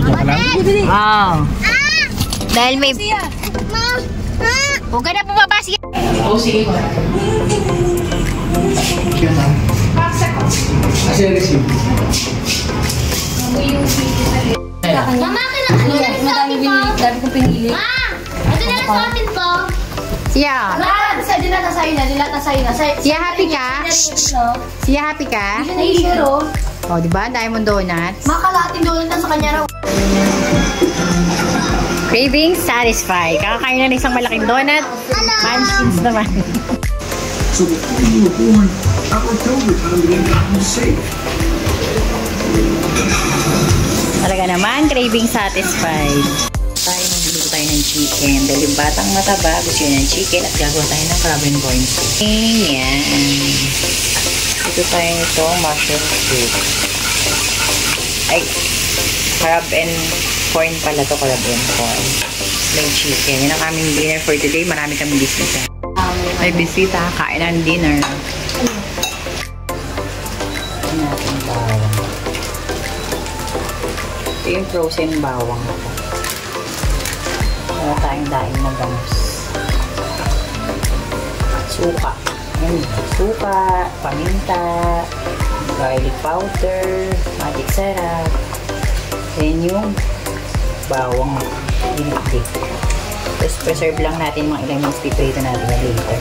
Joke lang. Oo. Dahil may... Huwag ka na bumaba. Sige. Oo, sige. Mama, madami kong pinili. Ma! Ito na lang sa atin po. Siya. Dilata sa'yo na. Siya happy ka? Siya happy ka? O, diba? Diamond Donuts. Makalating donut na sa kanya raw. Craving satisfied. Kakakain na ng isang malaking donut. Munchkins naman. So before you were born, I worked overtime to make you safe. Talaga naman, craving satisfied. Magluluto tayo ng chicken. Dahil yung batang mataba, gusto yun ng chicken at gagawa tayo ng crab and corn soup. Yan. Ito tayo nito, mushroom soup. Ay, crab and corn pala to, crab and corn. May chicken. Yan ang aming dinner for today. Marami kaming bisita. May bisita, kain ng dinner. Ito natin bawang. Ito yung frozen bawang ako. Wala tayong daing na bangus. Suka. Ayan. Suka, paminta, garlic powder, magic syrup. Then yung bawang dinikdik. Tapos preserve lang natin mga ilang minutes piprito natin na later.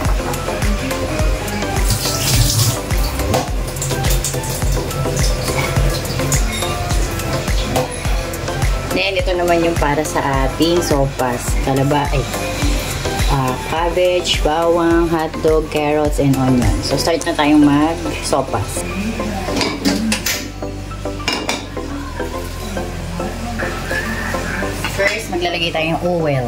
Then, ito naman yung para sa ating sopas. Cabbage, bawang, hotdog, carrots, and onion. So, start na tayong mag-sopas. First, maglalagay tayo ng oil.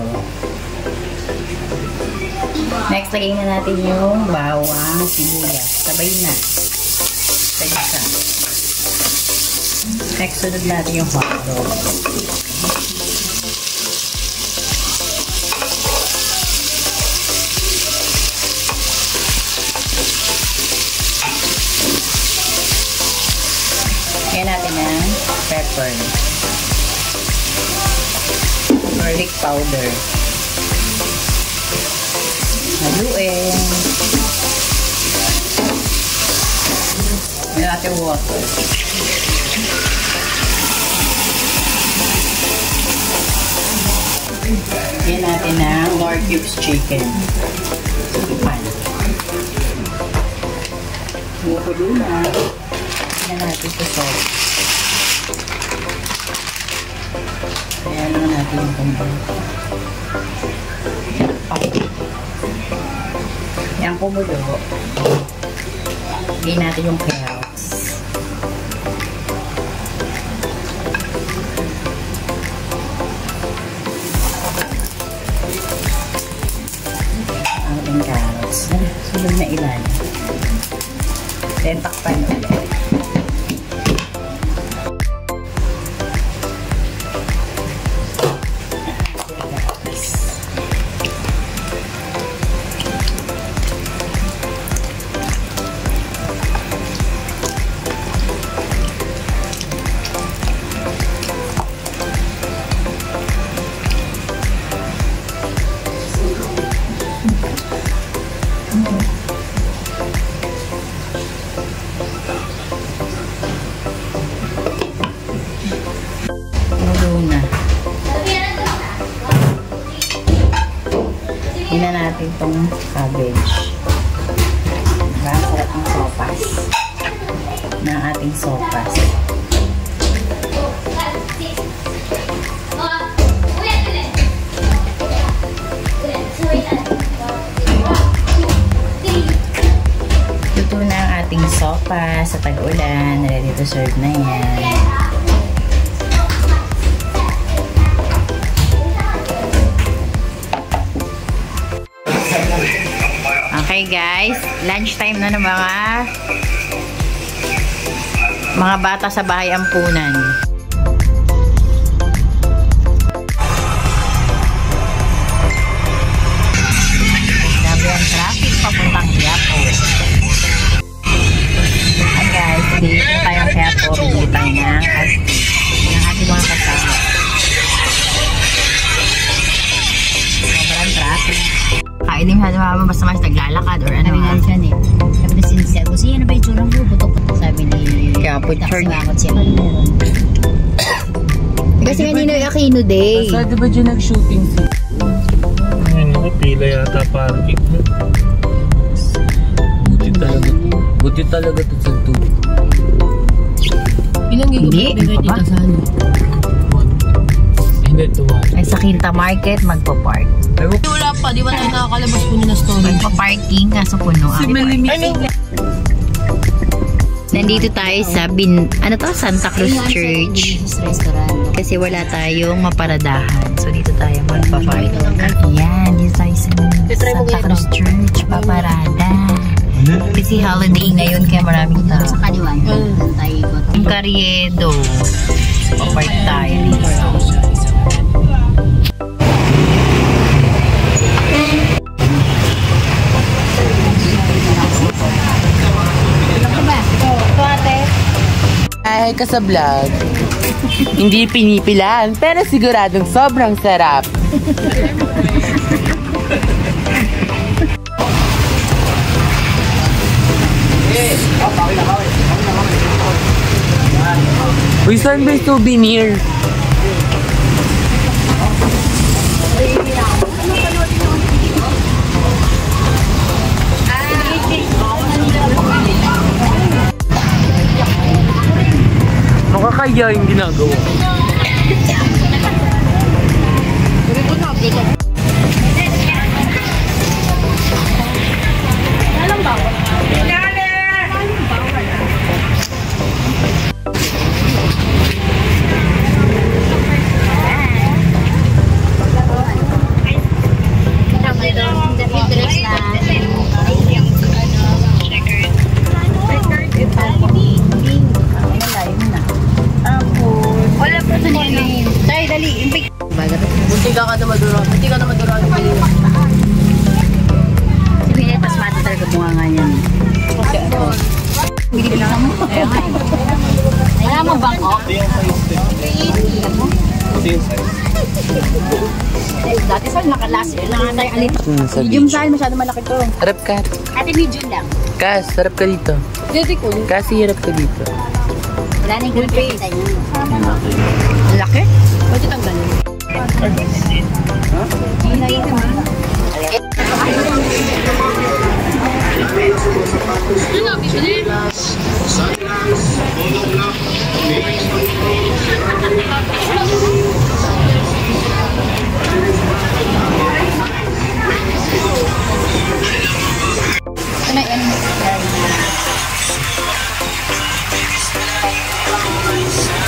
Next, lagay na natin yung bawang, sibuyas. Sabay na. Sa isa. Next, sunod natin yung hotdog. Lagyan natin ng pepper. Garlic powder. Haluin. Lagyan natin water. Lagyan natin ng Lord Cubes chicken. Pan. Mukulo na. Lagyan natin sa sauce. Kaya naman natin yung kumpul. Yan kumulo. Lagyan natin yung carrots. Ang carrots. Sunod na ilan. Then takpan ulit. Hina natin itong cabbage. Diba? Sarap ang sopas. Na ating sopas. Luto na ang ating sopas sa tag-ulan. Ready to serve na yan. Okay guys, lunchtime na ng mga bata sa bahay ampunan. Grabe ang traffic papuntang Quiapo. Hi guys, dito tayong Quiapo. Bili tayo ng ating mga kasama. naglalakad or ano. Sabi nga siya eh. Sabi na sinisya ko, siya na ba yung tsurang ko? Putok-putok sabi ni... Kaya po, Tapos Charlie. mangot siya. Kasi nga Ninoy Aquino Day. Basta diba dyan nag-shooting siya? Pila yata parking. Buti talaga ito sa tubig. Ilang Hindi, gigabit ba? dito sa ano? Hindi, tuwa. Ay, sa Quinta Market, magpa-park. Wala pa, di ba tayo nakakalabas po na story? Magpa-parking, kaso puno. Si Melimito. Nandito tayo sa Santa Cruz Church. Restaurant. Kasi wala tayong maparadahan. So, dito tayo magpa-park. Ayan, dito tayo sa Santa Cruz Church. Paparada. Kasi holiday ngayon, kaya maraming tao. Sa kaliwan. Tayo ikot. Yung Carriedo. Papark tayo dito. Ay, ka sa vlog. Hindi pinipilan, pero siguradong sobrang sarap. Uy, saan ba yung souvenir? Makakaya yung ginagawa. Bunti ka na madura. Bunti ka na madura. Si Winnet, mas mata talaga bunga nga niyan. Bigil lang mo. Alam mo Bangkok? Dati saan nakalas. Lang tayo alit. Medium size, masyado malaki to. Harap ka. Ate medium lang. Kas, harap ka dito. Dito ko. Kasi harap ka dito. Wala na yung good face. Laki? Pwede tanggalin.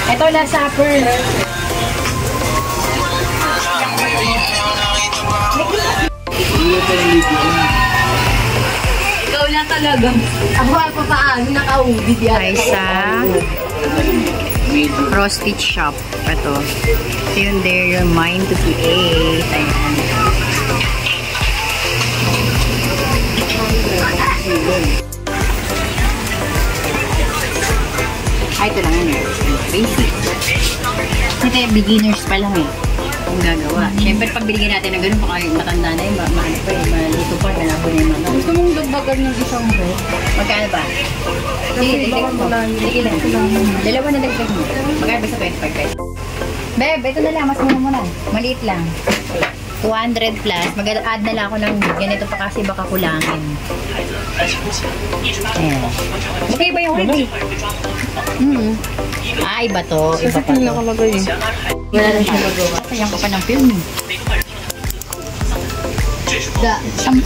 Ito last supper. Ikaw na talaga. Ako pa paano naka-ubid yan. Tayo sa Frosted Shop. Ito. So yun there, your mind to create. Ayan. Ay, ito lang yun eh. Basic. Ito yung beginners pa lang eh. Kung gagawa. Siyempre, pag binigyan natin ng ganun, baka matanda na yun, maano pa eh, malito pa, malabo na yung mga. Gusto mong dagdagan ng isang bread? Magkano ba? Sige, dagdag mo. Sige lang. Dalawa na dagdag mo. Magkano ba sa 25 pesos? Beb, ito na lang. Mas muna muna. Maliit lang. 200 plus. Mag-add na lang ako ng ganito pa kasi baka kulangin. Ayan. Okay ba yung review? Ah, iba to. Iba pa to. nakalagay eh. Wala na siya magawa. Sayang ko pa ng film eh.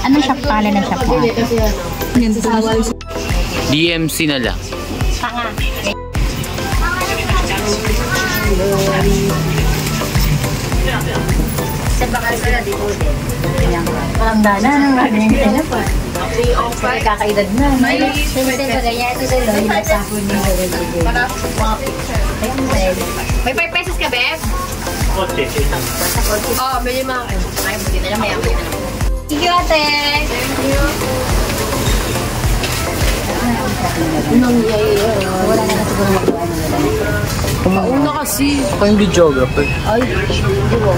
Ano siya pala ng shop mo? DMC na lang. Tanga. Sa bakal sila, di ko din. Parang dana ng running sila pa. Kakaedad na. May May 5 pesos ka, Beb? Oo, bili mga akin. Ay, buti na lang. May amay na lang. Thank you, ate. Wala na siguro magawa ng lalaki. Una kasi. Ako yung videographer. Ay, hindi mo.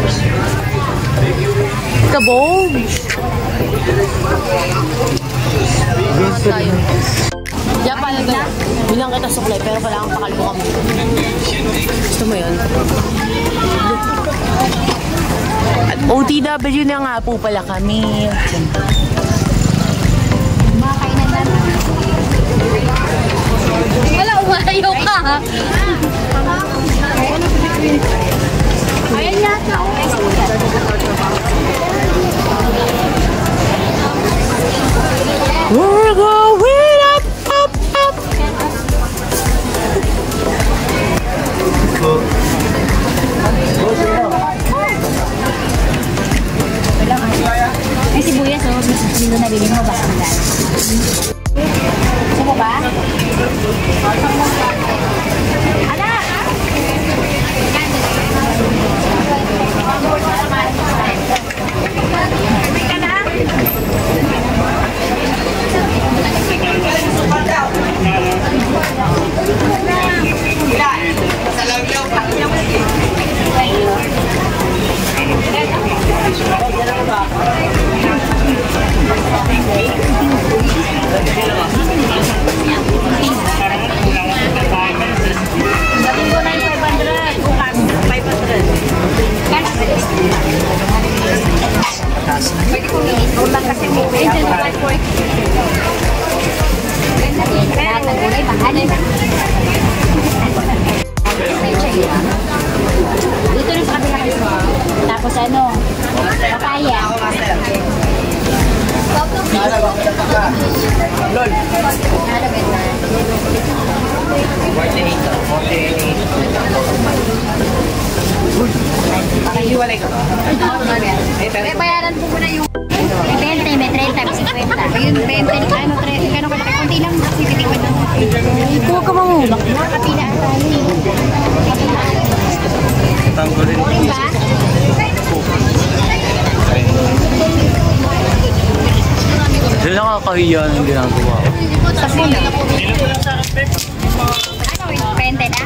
Kabog! Yan pala ito. Bilang kita suklay, pero kailangan pakalbo kami. Gusto mo yun? At OTW na nga po pala kami. Makakainan namin. Wala, umayo ka. Ayan yata. We're going up, up, up. May sibuyas, oh. Dito nabili mo, basta ang dami. Gusto mo ba? Ala! Dito na sa kabila. Tapos ano? Papaya. Lol. Hiwalay ka ba? May bayaran po muna yung 20, may 30, may 50. Ayun, 20, ano, 30, gano'n kalaki. Kunti lang kasi titikman ng ito ka mamulak. Kapila ang tayo. Tanggulin. Orin ba? Doon nakakahiya ng ginagawa. Sa pula. Ano, 20 na?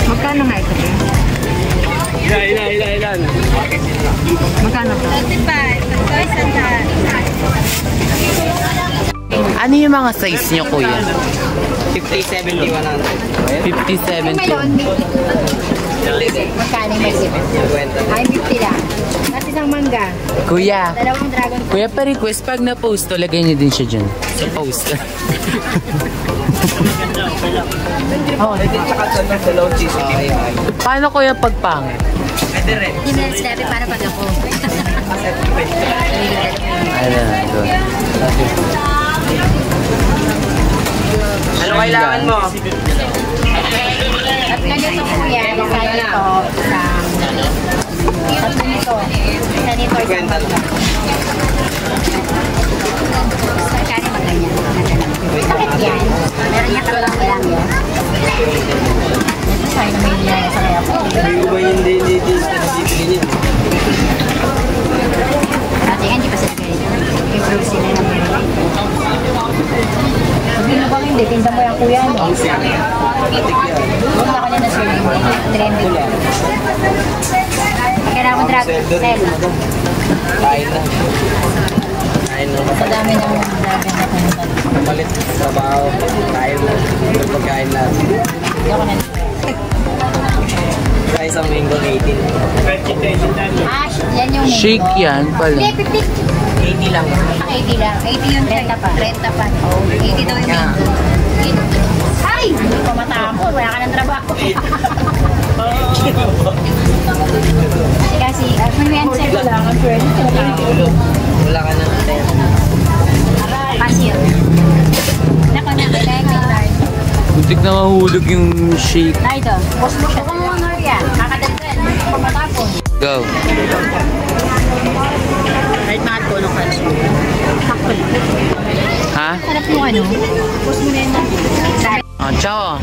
Magkano nga ito? Ilan. Magkano to? 35. Ano yung mga size niyo, kuya? 50, 70, 100. 57 May to. melon. Magkano yung melon? 50. Ay, 50 lang. At isang mangga. Kuya. Dalawang dragon fruit. Kuya, pa-request pag na-post to, lagay niyo din siya dyan. Sa post. Paano kuya pag pangit? Pwede rin. Hindi mo lang sinabi para pag ako. Ano kailangan mo? At ganito po yan. Isa nito. Tatlo nito. Isa nito. Isang mangga. Magkano ba ganyan? Bakit yan? Meron niya karoon lang yan. Ito sa'yo na may nilaya sa kaya po. Hindi ko ba yung hindi niya? Dati nga, hindi pa sila ganito. Improve sila ng meron. Sabi mo bang hindi? Tinda mo yung kuya, no? Punta ko na na sir. Trending. Kailangan mo drag sell. Kain na. Kain na. Sa dami ng dragon na pumunta. Palit, trabaho, kain na. Pagkain na. Hindi ako na. Sa isang linggo, 18. Ah, yan yung mango. Shake yan pala. Hindi, 50. 80 lang. 80 lang. 80 yung renta pa. Renta pa. Oh, 80 daw yung mango. Ay! Hindi pa matapos. Wala ka ng trabaho. Kasi, may answer ko lang. Wala ka na natin. Passive. Nako na, kailangan may card. Butik na mahulog yung shake. Na ito, post mo siya. Kung mga yan, kakadagdan. Kung matapos. Go. Right mahal ko nung kanso. Sakto. Ha? Sarap yung ano. Post mo na yun. Ah, ciao.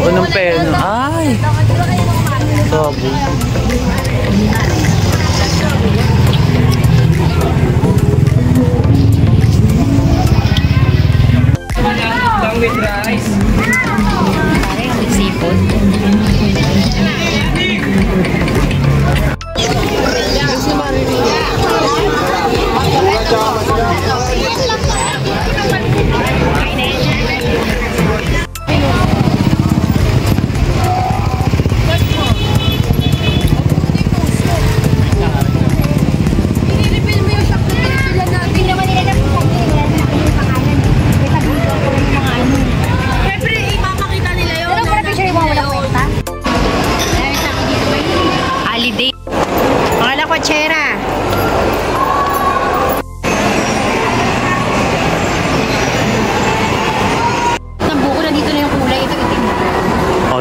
Laki ng peno. Ay! Sabo. Lang with rice. Pare, yung seafood.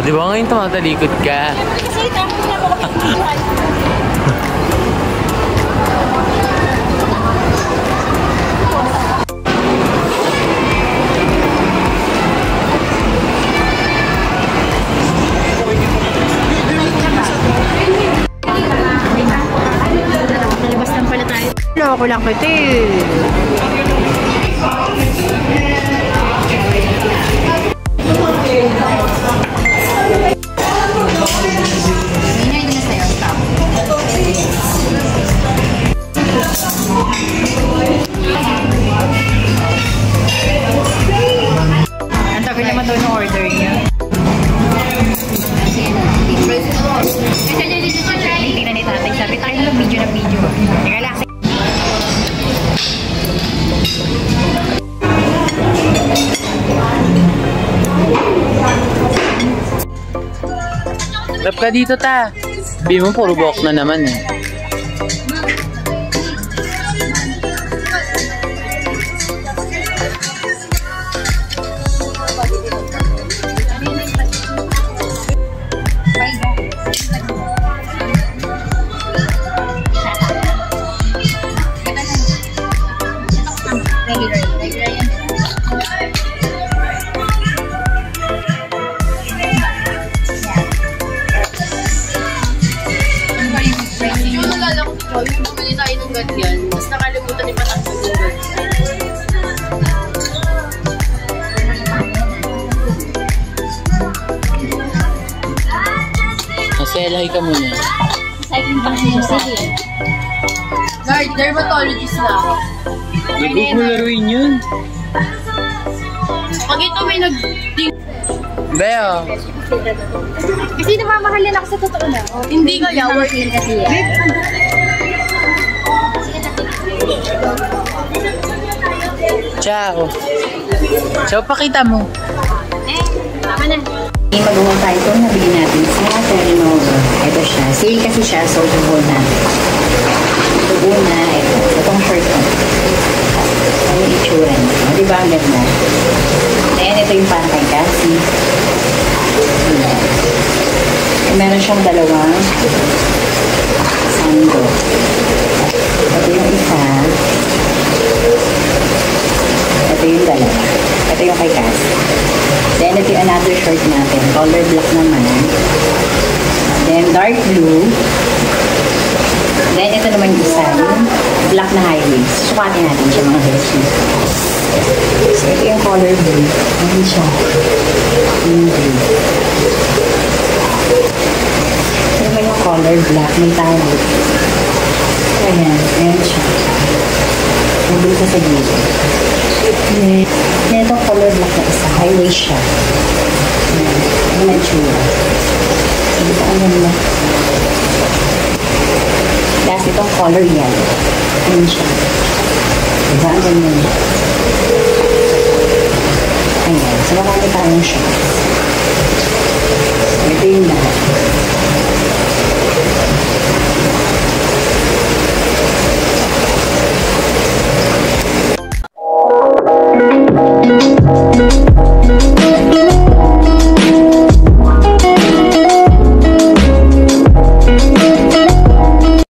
Di ba ngayon tumatalikod ka? Kasi tapos na ako kapag nalabas lang pala tayo. Loko lang kita eh. Ang tagal naman doon yung order niya. Tingnan ni tatay. Sabi tayo na video na video. Teka lang. Rap ka dito ta. Sabi mo puro buhok na naman eh. Yung bumili tayo ng ganyan, mas nakalimutan ni Patak yung ganyan. Maselay ka muna. Cycling pa kasi yung sige. Guard, dermatologist na ako. Huwag mo laruin yun. Pag ito may Beo. Kasi namamahalin ako sa totoo na. hindi kaya work Kasi yan. Ciao. Ciao, pakita mo. Tama na. Mag-haul tayo ito. Nabili natin sa Terranova. Ito siya. Sale kasi siya. So, i-haul natin. Ito una. Itong shirt ko. Ano yung itsura niya? O, diba ang ganda? Then, ito yung para kay Cassie. Meron siyang dalawang sando. Ito yung isa. Ito yung dalawa. Ito yung kay Cassie. Then, ito yung another shirt natin. Color black naman. Then, dark blue. Then, ito naman yung isa. Black na high waist. Sukatin natin siya mga beshi. So, ito yung color blue. Ayan siya. Yung blue. color black, metallic. Ayan, ayan siya. Nandun sa gilid. Itong color black na isa, highway siya. Ayan, ayan na tsura. Hindi pa ang ganda. Last itong color yellow. Ayan siya. Diba ang ganda niya? Ayan, so marami tayong shorts. Ito yung lahat.